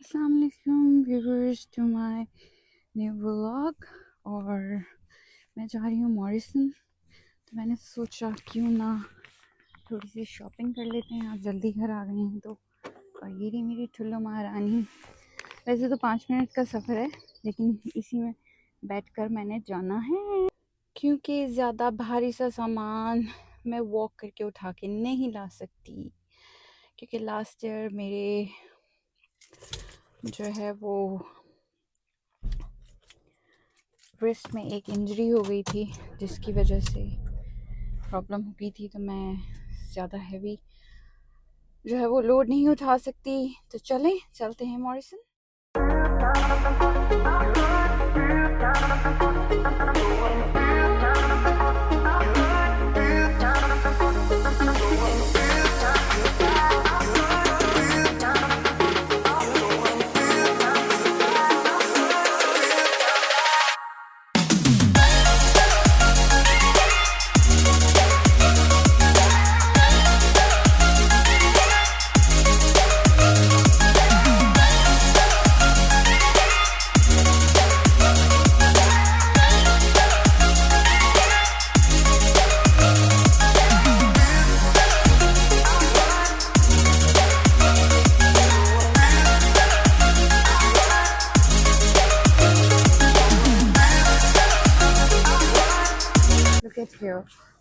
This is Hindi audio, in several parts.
अस्सलाम वालेकुम viewers to my new vlog. और मैं जा रही हूँ मॉरिसन, तो मैंने सोचा क्यों ना थोड़ी सी शॉपिंग कर लेते हैं। आप जल्दी घर आ गए हैं तो। और ये रही मेरी ठुल्लो महारानी। वैसे तो 5 मिनट का सफ़र है, लेकिन इसी में बैठकर मैंने जाना है, क्योंकि ज़्यादा भारी सा सामान मैं वॉक करके उठा के नहीं ला सकती। क्योंकि लास्ट ईयर मेरे जो है वो रिस्ट में एक इंजरी हो गई थी, जिसकी वजह से प्रॉब्लम हो गई थी, तो मैं ज़्यादा हैवी जो है वो लोड नहीं उठा सकती। तो चलते हैं मॉरिसन।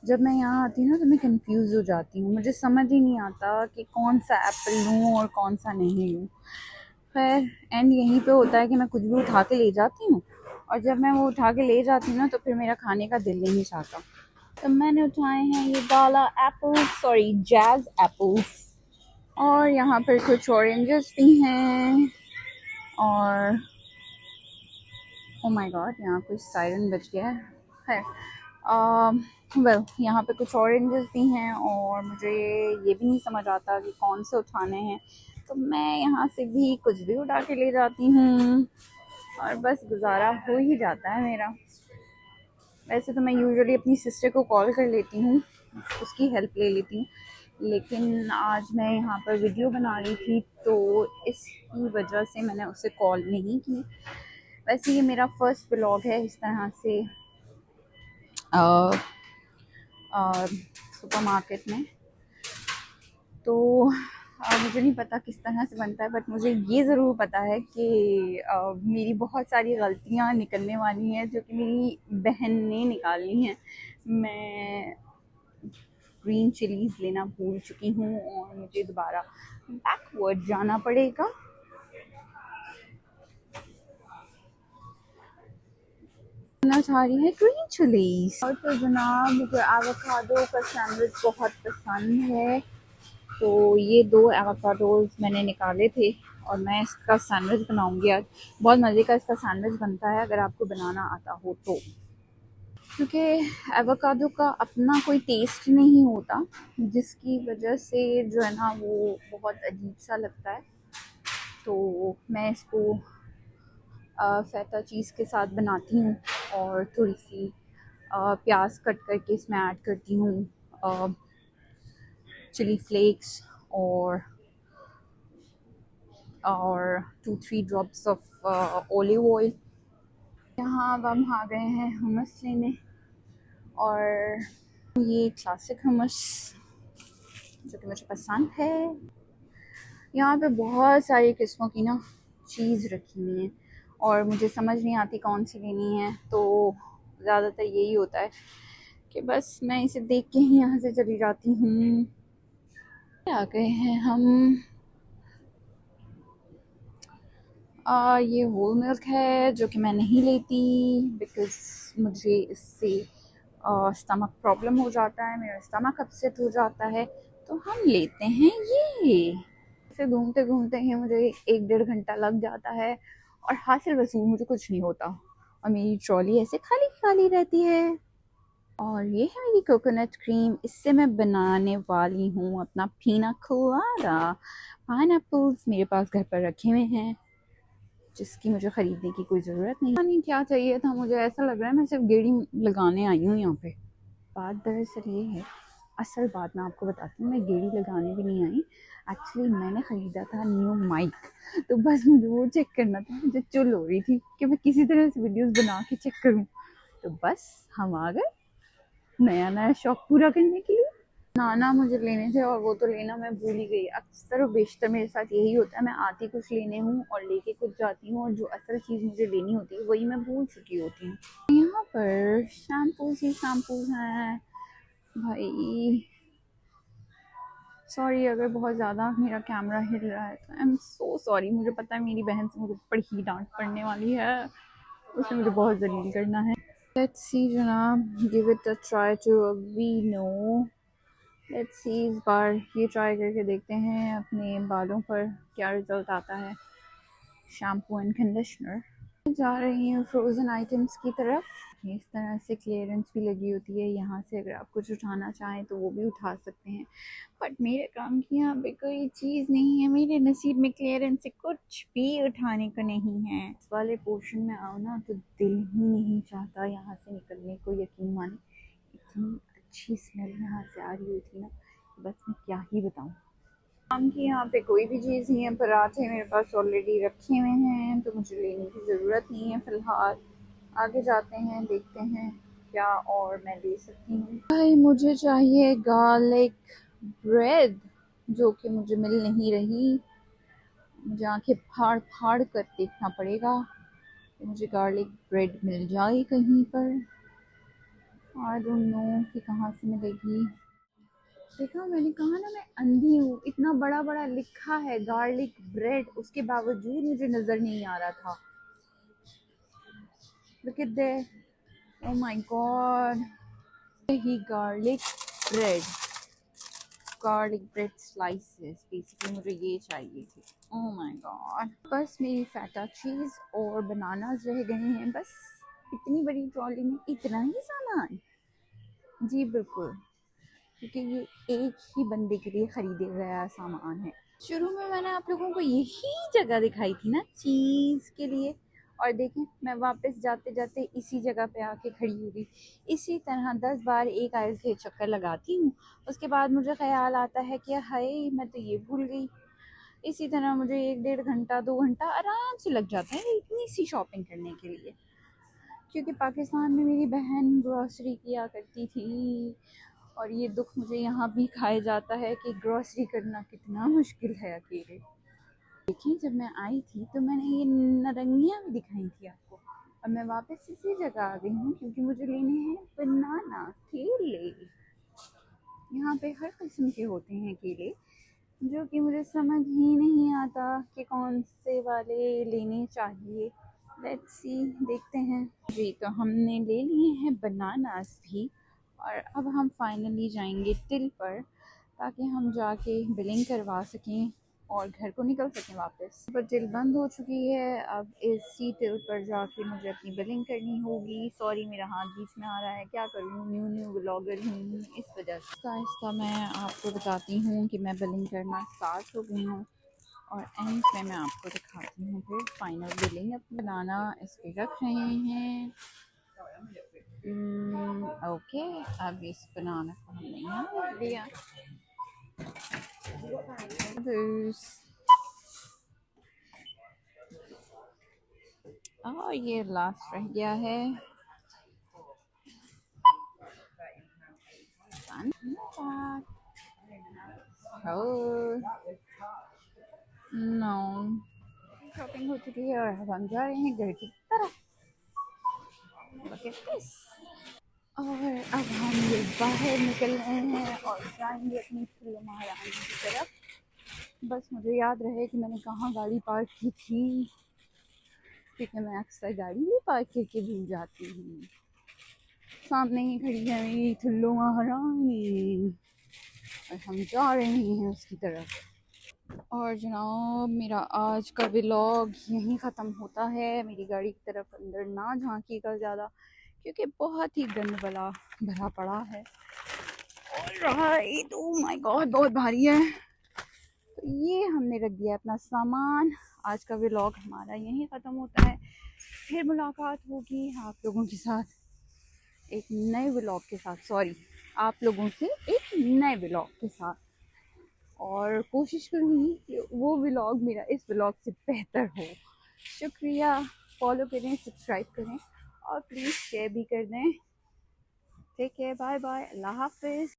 जब मैं यहाँ आती हूँ ना तो मैं कंफ्यूज हो जाती हूँ, मुझे समझ ही नहीं आता कि कौन सा एप्पल लूँ और कौन सा नहीं लूँ। खैर एंड यहीं पे होता है कि मैं कुछ भी उठा के ले जाती हूँ, और जब मैं वो उठा के ले जाती हूँ ना तो फिर मेरा खाने का दिल नहीं चाहता। तो मैंने उठाए हैं ये गाला एप्पल, सॉरी जैज एप्पल्स, और यहाँ पर कुछ ऑरेंजेस भी हैं। और ओ माय गॉड, यहाँ कुछ सायरन बज गया है। वेल यहाँ पे कुछ ऑरेंजेस भी हैं, और मुझे ये भी नहीं समझ आता कि कौन से उठाने हैं, तो मैं यहाँ से भी कुछ भी उठा के ले जाती हूँ, और बस गुजारा हो ही जाता है मेरा। वैसे तो मैं यूजुअली अपनी सिस्टर को कॉल कर लेती हूँ, उसकी हेल्प ले लेती हूँ, लेकिन आज मैं यहाँ पर वीडियो बना रही थी तो इसकी वजह से मैंने उसे कॉल नहीं की। वैसे ये मेरा फर्स्ट ब्लॉग है इस तरह से सुपरमार्केट में, तो मुझे नहीं पता किस तरह से बनता है, बट मुझे ये ज़रूर पता है कि मेरी बहुत सारी गलतियाँ निकलने वाली हैं जो कि मेरी बहन ने निकाली हैं। मैं ग्रीन चिलीज़ लेना भूल चुकी हूँ और मुझे दोबारा बैकवर्ड जाना पड़ेगा। चाह रही है ग्रीन चिलीज़। और तो जनाब मुझे एवोकाडो का सैंडविच बहुत पसंद है, तो ये 2 एवोकाडोज मैंने निकाले थे और मैं इसका सैंडविच बनाऊंगी आज। बहुत मज़े का इसका सैंडविच बनता है अगर आपको बनाना आता हो तो, क्योंकि एवोकाडो का अपना कोई टेस्ट नहीं होता, जिसकी वजह से जो है ना वो बहुत अजीब सा लगता है। तो मैं इसको फैटा चीज़ के साथ बनाती हूँ, और थोड़ी सी प्याज कट करके इसमें ऐड करती हूँ, चिली फ्लेक्स और 2-3 ड्रॉप्स ऑफ ऑलिव ऑयल। यहाँ अब हम आ गए हैं hummus लेने, और ये क्लासिक hummus जो कि मुझे पसंद है। यहाँ पे बहुत सारी किस्मों की ना चीज़ रखी हुई है, और मुझे समझ नहीं आती कौन सी लेनी है, तो ज़्यादातर यही होता है कि बस मैं इसे देख के ही यहाँ से चली जाती हूँ। आ गए हैं हम। ये होल मिल्क है जो कि मैं नहीं लेती, बिकॉज़ मुझे इससे स्टमक प्रॉब्लम हो जाता है, मेरा स्टमक अपसेट हो जाता है। तो हम लेते हैं ये। इसे घूमते घूमते ही मुझे 1-1.5 घंटा लग जाता है, और हासिल वसूल मुझे कुछ नहीं होता, और मेरी ट्रॉली ऐसे खाली खाली रहती है। और ये है मेरी कोकोनट क्रीम, इससे मैं बनाने वाली हूँ अपना पीना कोलाडा। पाइनएप्पल्स मेरे पास घर पर रखे हुए हैं, जिसकी मुझे ख़रीदने की कोई ज़रूरत नहीं क्या चाहिए था, मुझे ऐसा लग रहा है मैं सिर्फ गेड़ी लगाने आई हूँ यहाँ पे। बात दरअसल ये है असल बात मैं आपको बताती हूँ, मैं गेड़ी लगाने भी नहीं आई। एक्चुअली मैंने ख़रीदा था न्यू माइक, तो बस मुझे वो चेक करना था। मुझे चुल हो रही थी कि मैं किसी तरह से वीडियोस बना के चेक करूँ, तो बस हम आ गए नया नया शौक पूरा करने के लिए। नाना मुझे लेने थे और वो तो लेना मैं भूल ही गई। अक्सर और बेशतर मेरे साथ यही होता है, मैं आती कुछ लेने हूँ और लेके कुछ जाती हूँ, और जो असल चीज़ मुझे लेनी होती है वही मैं भूल चुकी होती हूँ। यहाँ पर शैम्पूज ही शैम्पूज हैं भाई। सॉरी अगर बहुत ज़्यादा मेरा कैमरा हिल रहा है तो आई एम सो सॉरी। मुझे पता है मेरी बहन से मुझे बड़ी ही डांट पड़ने वाली है, उसे मुझे बहुत जलील करना है। लेट्स सी जनाब, give it a try to we know. Let's see, इस बार ये ट्राई करके देखते हैं अपने बालों पर क्या रिजल्ट आता है। Shampoo and conditioner. जा रही हूँ फ्रोज़न आइटम्स की तरफ। इस तरह से क्लियरेंस भी लगी होती है, यहाँ से अगर आप कुछ उठाना चाहें तो वो भी उठा सकते हैं। बट मेरे काम की यहाँ पे कोई चीज़ नहीं है, मेरे नसीब में क्लियरेंस से कुछ भी उठाने को नहीं है। इस वाले पोर्शन में आओ ना तो दिल ही नहीं चाहता यहाँ से निकलने को। यकीन माने इतनी अच्छी स्मेल यहाँ से आ रही होती ना, बस मैं क्या ही बताऊँ। काम की यहाँ पे कोई भी चीज़ नहीं है, पराठे मेरे पास ऑलरेडी रखे हुए हैं तो मुझे लेने की ज़रूरत नहीं है फ़िलहाल। आगे जाते हैं, देखते हैं क्या और मैं ले सकती हूँ। भाई मुझे चाहिए गार्लिक ब्रेड, जो कि मुझे मिल नहीं रही। मुझे आंखें फाड़ फाड़ कर देखना पड़ेगा कि मुझे गार्लिक ब्रेड मिल जाए कहीं पर। आई डोंट नो कि कहाँ से मिलेगी। देखा, मैंने कहा ना मैं अंधी हूँ। इतना बड़ा बड़ा लिखा है गार्लिक ब्रेड, उसके बावजूद मुझे नज़र नहीं आ रहा था। Look at there. Oh my god. He garlic bread slices basically मुझे ये चाहिए थी। Oh my God. बस मेरी फैटा चीज़ और बनानास रह गए हैं, बस इतनी बड़ी ट्रॉली में इतना ही सामान। जी बिल्कुल, क्योंकि ये एक ही बंदे के लिए ख़रीदे गया सामान है। शुरू में मैंने आप लोगों को यही जगह दिखाई थी ना चीज़ के लिए, और देखें मैं वापस जाते जाते इसी जगह पे आके खड़ी हो गई। इसी तरह 10 बार एक आयल से चक्कर लगाती हूँ, उसके बाद मुझे ख्याल आता है कि हाय मैं तो ये भूल गई। इसी तरह मुझे 1 डेढ़ घंटा 2 घंटा आराम से लग जाता है इतनी सी शॉपिंग करने के लिए, क्योंकि पाकिस्तान में मेरी बहन ग्रॉसरी किया करती थी और ये दुख मुझे यहाँ भी खाया जाता है कि ग्रॉसरी करना कितना मुश्किल है अकेले। देखिए जब मैं आई थी तो मैंने ये नारंगियाँ भी दिखाई थी आपको, और मैं वापस इसी जगह आ गई हूँ क्योंकि मुझे लेने हैं बनाना केले। यहाँ पे हर किस्म के होते हैं केले, जो कि मुझे समझ ही नहीं आता कि कौन से वाले लेने चाहिए। लेट्स सी, देखते हैं। जी तो हमने ले लिए हैं बनानास भी, और अब हम फाइनली जाएंगे टिल पर ताकि हम जाके बिलिंग करवा सकें और घर को निकल सकें वापस। पर टिल बंद हो चुकी है, अब इसी टिल पर जाके मुझे अपनी बिलिंग करनी होगी। सॉरी मेरा हाथ बीच में आ रहा है, क्या करूँ, न्यू न्यू ब्लॉगर हूँ इस वजह से। आहिस्ता मैं आपको बताती हूँ कि मैं बिलिंग करना स्टार्ट हो गई हूँ, और एंड में मैं आपको दिखाती हूँ फिर फाइनल बिलिंग। बनाना इस पर रख रहे हैं। ओके, अब इस बनाना को हमने यहाँ रख दिया। और ये लास्ट रह गया है। नो, शॉपिंग हो चुकी है और हम जा रहे हैं घर की तरफ। Look at this. और अब हम ये बाहर निकल रहे हैं और जाएंगे अपनी फुल्लो महारानी की तरफ। बस मुझे याद रहे कि मैंने कहाँ गाड़ी पार्क की थी, क्योंकि मैं अक्सर गाड़ी भी पार्क करके भूल जाती हूँ। सामने ही खड़ी है मेरी फुल्लो महारानी और हम जा रहे हैं उसकी तरफ। और जनाब मेरा आज का व्लॉग यहीं ख़त्म होता है। मेरी गाड़ी की तरफ अंदर ना झांकिएगा ज़्यादा, क्योंकि बहुत ही गंद भला भरा पड़ा है। ऑलराइट, ओह माय गॉड बहुत भारी है। तो ये हमने रख दिया अपना सामान। आज का व्लॉग हमारा यहीं ख़त्म होता है। फिर मुलाकात होगी आप लोगों के साथ एक नए व्लॉग के साथ। सॉरी, आप लोगों से एक नए व्लॉग के साथ, और कोशिश करूँगी कि वो व्लॉग मेरा इस व्लॉग से बेहतर हो। शुक्रिया। फॉलो करें, सब्सक्राइब करें और प्लीज़ शेयर भी कर दें। टेक केयर, बाय बाय, अल्लाह हाफिज़।